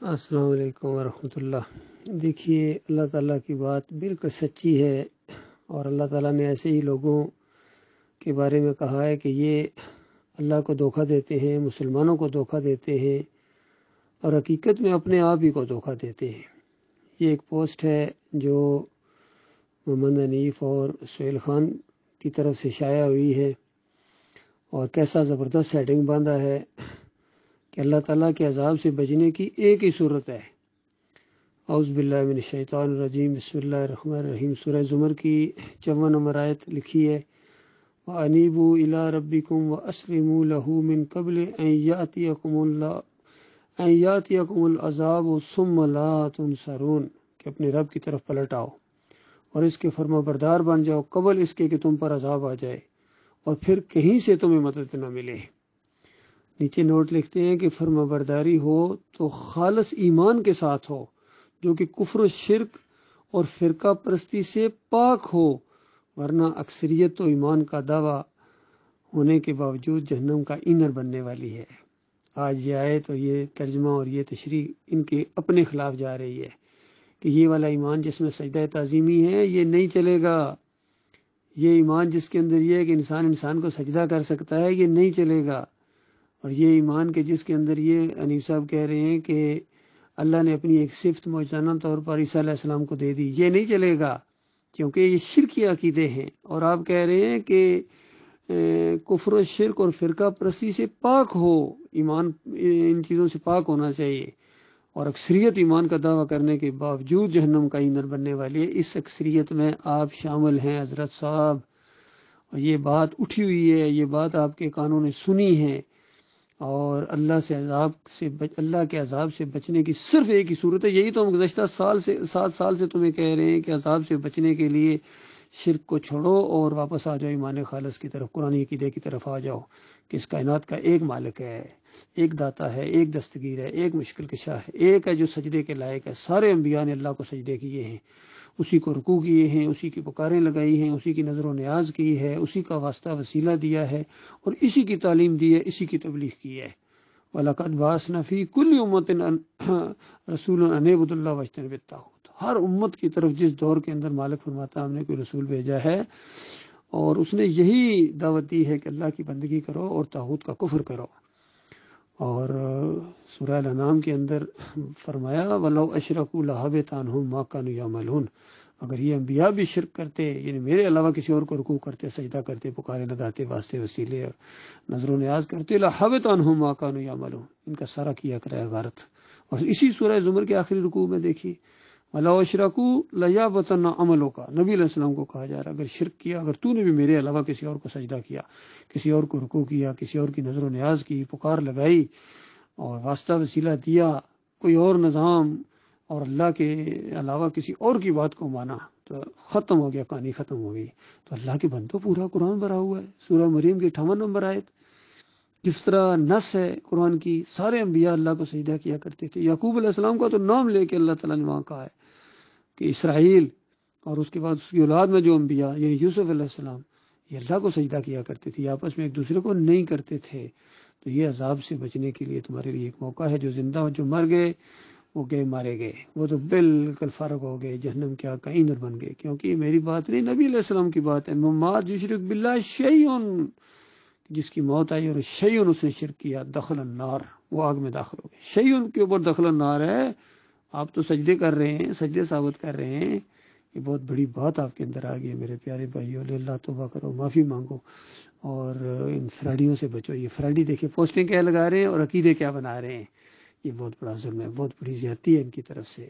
السلام علیکم ورحمۃ اللہ۔ دیکھیے، اللہ تعالیٰ کی بات بالکل سچی ہے، اور اللہ تعالیٰ نے ایسے ہی لوگوں کے بارے میں کہا ہے کہ یہ اللہ کو دھوکہ دیتے ہیں، مسلمانوں کو دھوکہ دیتے ہیں، اور حقیقت میں اپنے آپ ہی کو دھوکہ دیتے ہیں۔ یہ ایک پوسٹ ہے جو محمد حنیف اور سہیل خان کی طرف سے شائع ہوئی ہے، اور کیسا زبردست ہیڈنگ باندھا ہے کہ اللہ تعالیٰ کے عذاب سے بچنے کی ایک ہی صورت ہے۔ اعوذ باللہ من الشیطان الرجیم، بسم اللہ الرحمن الرحیم۔ سورہ زمر کی 54 نمبر آیت لکھی ہے، وَأَنِيبُوا إِلَىٰ رَبِّكُمْ وَأَسْلِمُوا لَهُ مِن قَبْلِ أَن يَأْتِيَكُمُ الْعَذَابُ ثُمَّ لَا تُنصَرُونَ، کہ اپنے رب کی طرف پلٹ آؤ اور اس کے فرما بردار بن جاؤ قبل اس کے کہ تم پر عذاب آ جائے اور پھر کہیں سے تمہیں مدد نہ ملے۔ نیچے نوٹ لکھتے ہیں کہ فرما برداری ہو تو خالص ایمان کے ساتھ ہو، جو کہ کفر و شرک اور فرقہ پرستی سے پاک ہو، ورنہ اکثریت تو ایمان کا دعویٰ ہونے کے باوجود جہنم کا ایندھن بننے والی ہے۔ آج یہ آئے تو یہ ترجمہ اور یہ تشریح ان کے اپنے خلاف جا رہی ہے کہ یہ والا ایمان جس میں سجدہ تعظیمی ہے یہ نہیں چلے گا، یہ ایمان جس کے اندر یہ ہے کہ انسان کو سجدہ کر سکتا ہے یہ نہیں چلے گا، اور یہ ایمان کے جس کے اندر یہ حنیف صاحب کہہ رہے ہیں کہ اللہ نے اپنی ایک صفت معجزانہ طور پر عیسیٰ علیہ السلام کو دے دی، یہ نہیں چلے گا کیونکہ یہ شرکی عقیدے ہیں، اور آپ کہہ رہے ہیں کہ کفر و شرک اور فرقہ پرستی سے پاک ہو، ایمان ان چیزوں سے پاک ہونا چاہیے، اور اکثریت ایمان کا دعویٰ کرنے کے باوجود جہنم کا ایندھن بننے والی ہے۔ اس اکثریت میں آپ شامل ہیں حضرت صاحب، اور یہ بات اٹھی ہوئی ہے، یہ بات آپ کے کانوں نے سنی ہے، اور اللہ کے عذاب سے بچنے کی صرف ایک ہی صورت ہے۔ یہی تو ہم گزشتہ 7 سال سے تمہیں کہہ رہے ہیں کہ عذاب سے بچنے کے لیے شرک کو چھوڑو اور واپس آ جاؤ ایمان خالص کی طرف، قرآن عقیدے کی طرف آ جاؤ کہ اس کائنات کا ایک مالک ہے، ایک داتا ہے، ایک دستگیر ہے، ایک مشکل کشا ہے، ایک ہے جو سجدے کے لائق ہے۔ سارے انبیاء نے اللہ کو سجدے کیے ہیں، اسی کو رکوع کیے ہیں، اسی کی پکاریں لگائی ہیں، اسی کی نظر و نیاز کی ہے، اسی کا واسطہ وسیلہ دیا ہے، اور اسی کی تعلیم دی ہے، اسی کی تبلیغ کی ہے۔ وَلَقَدْ بَعَثْنَا فِي كُلِّ أُمَّةٍ رَسُولًا أَنِ اعْبُدُوا اللَّهَ وَاجْتَنِبُوا الطَّاغُوتَ۔ ہر امت کی طرف جس دور کے اندر مالک فرماتا ہے ہم نے کوئی رسول بھیجا ہے، اور اس نے یہی دعوت دی ہے کہ اللہ کی بندگی کرو اور طاغوت کا کفر کرو۔ اور سورہ الانعام کے اندر فرمایا وَلَوْ أَشْرَكُوا لَحَبِطَ عَنْهُمْ مَا كَانُوا يَعْمَلُونَ، اگر یہ انبیاء بھی شرک کرتے، یعنی میرے علاوہ کسی اور کو رکوع کرتے، سجدہ کرتے، پکارے لگاتے، واسطے وسیلے اور نظر و نیاز کرتے، لَحَبِطَ عَنْهُمْ مَا كَانُوا يَعْمَلُونَ، ان کا سارا کیا کرائے غارت۔ اور اسی سورہ زمر کے آخری رکوع میں دیکھیے وَلَوْ أَشْرَكُوا لَيَحْبَطَنَّ عَمَلُكَ، نبی علیہ السلام کو کہا جا رہا ہے اگر شرک کیا، اگر تو نے بھی میرے علاوہ کسی اور کو سجدہ کیا، کسی اور کو رکوع کیا، کسی اور کی نظر و نیاز کی، پکار لگائی اور واسطہ وسیلہ دیا، کوئی اور نظام اور اللہ کے علاوہ کسی اور کی بات کو مانا، تو ختم ہو گیا، کہانی ختم ہو گئی۔ تو اللہ کے بندوں پورا قرآن بھرا ہوا ہے۔ سورہ مریم کی 58 نمبر آیت، جس طرح نص ہے قرآن کی، سارے انبیاء اللہ کو سجدہ کیا کرتے تھے۔ یعقوب علیہ السلام کا تو نام لے کے اللہ تعالیٰ نے وہاں کہا ہے کہ اسرائیل، اور اس کے بعد اس کی اولاد میں جو انبیاء یعنی یوسف علیہ السلام، یہ اللہ کو سجدہ کیا کرتے تھے، آپس میں ایک دوسرے کو نہیں کرتے تھے۔ تو یہ عذاب سے بچنے کے لیے تمہارے لیے ایک موقع ہے، جو زندہ ہو، جو مر گئے وہ گئے مارے گئے، وہ تو بالکل فارغ ہو گئے، جہنم کیا کا ایندھن بن گئے۔ کیونکہ یہ میری بات نہیں، نبی علیہ السلام کی بات ہے، مَا یشرک باللہ شیء، جس کی موت آئی اور شیء اس نے شرک کیا، دخل النار، وہ آگ میں داخل ہو گئے۔ شیء کے اوپر دخل النار ہے، آپ تو سجدے کر رہے ہیں، سجدے ثابت کر رہے ہیں، یہ بہت بڑی بات آپ کے اندر آ گئی ہے میرے پیارے بھائیو۔ اللہ توبہ کرو، معافی مانگو، اور ان فراڈیوں سے بچو۔ یہ فراڈی دیکھیں پوسٹیں کیا لگا رہے ہیں اور عقیدے کیا بنا رہے ہیں، یہ بہت بڑا ظلم ہے، بہت بڑی زیادتی ہے ان کی طرف سے۔